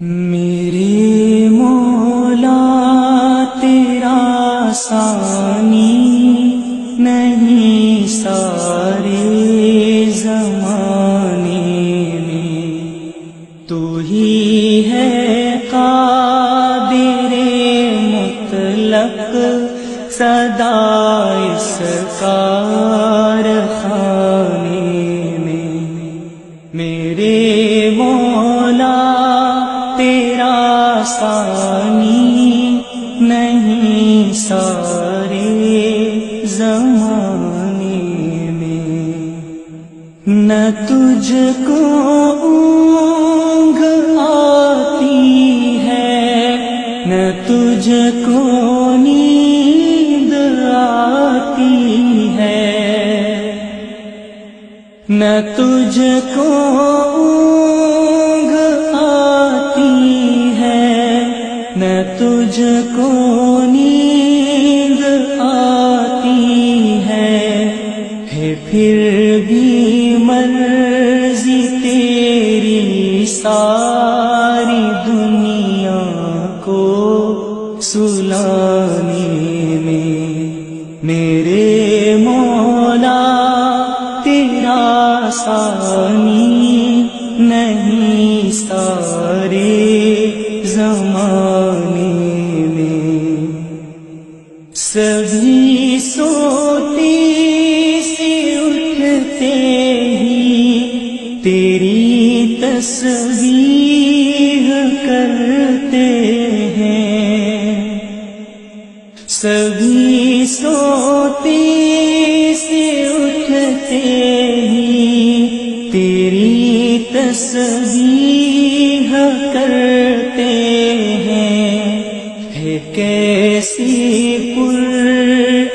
میرے مولا تیرا ثانی نہیں سارے زمانے میں، تو ہی ہے قادر مطلق سدا اس کارخانے میں۔ میرے مولا تیرا ثانی نہیں سارے زمانے میں، نہ تجھ کو اونگ آتی ہے نہ تجھ کو نیند آتی ہے، نہ تجھ کو اونگ آتی ہے نہ تجھ کو نیند آتی ہے، پھر بھی مرضی تیری ساری دنیا کو سلانے میں۔ میرے مولا تیرا ثانی نہیں سارے زمانے میں۔ سبھی سوتے سے اٹھتے ہی تیری تسبیح کرتے ہیں، سبھی سوتے سے اٹھتے ہی تیری تسبیح کرتے ہیں، ہے کیسی پر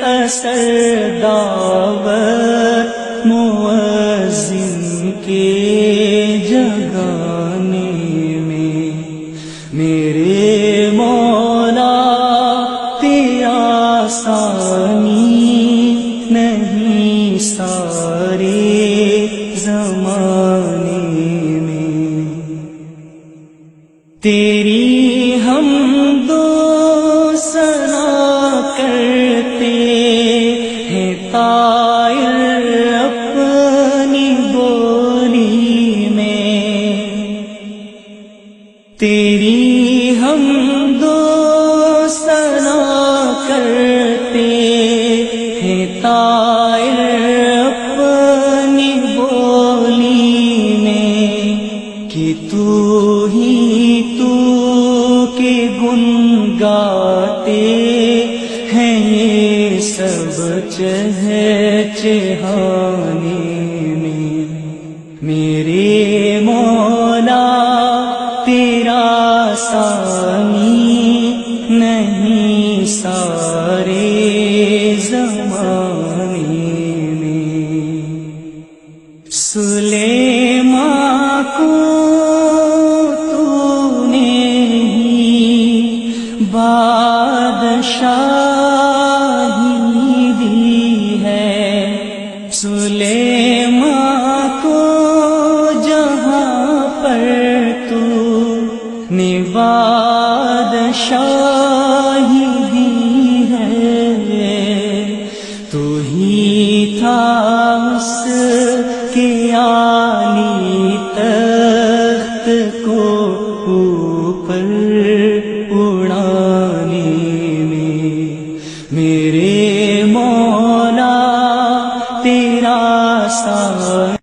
اثر دعوت مؤذن کے جگانے میں۔ میرے مولا تیرا ثانی نہیں سارے زمانے میں۔ تیری حمد و ثنا کرتے ہیں طائر اپنی بولی میں، تیری حمد و ثنا کرتے ہیں طائر اپنی بولی میں، کہ تو ہی تو کے گن گاتے ہیں یہ سب چہچہانے میں۔ میرے مولا تیرا ثانی نہیں سارے زمانے میں۔ سلیمان کو تو نے ہی بادشاہی دی ہے، سلیمان کو جہاں پر تو نے بادشاہی دی ہے، تو ہی تھا اس کے عالی تخت کو اوپر اڑانے میں۔ میرے مولا تیرا ثانی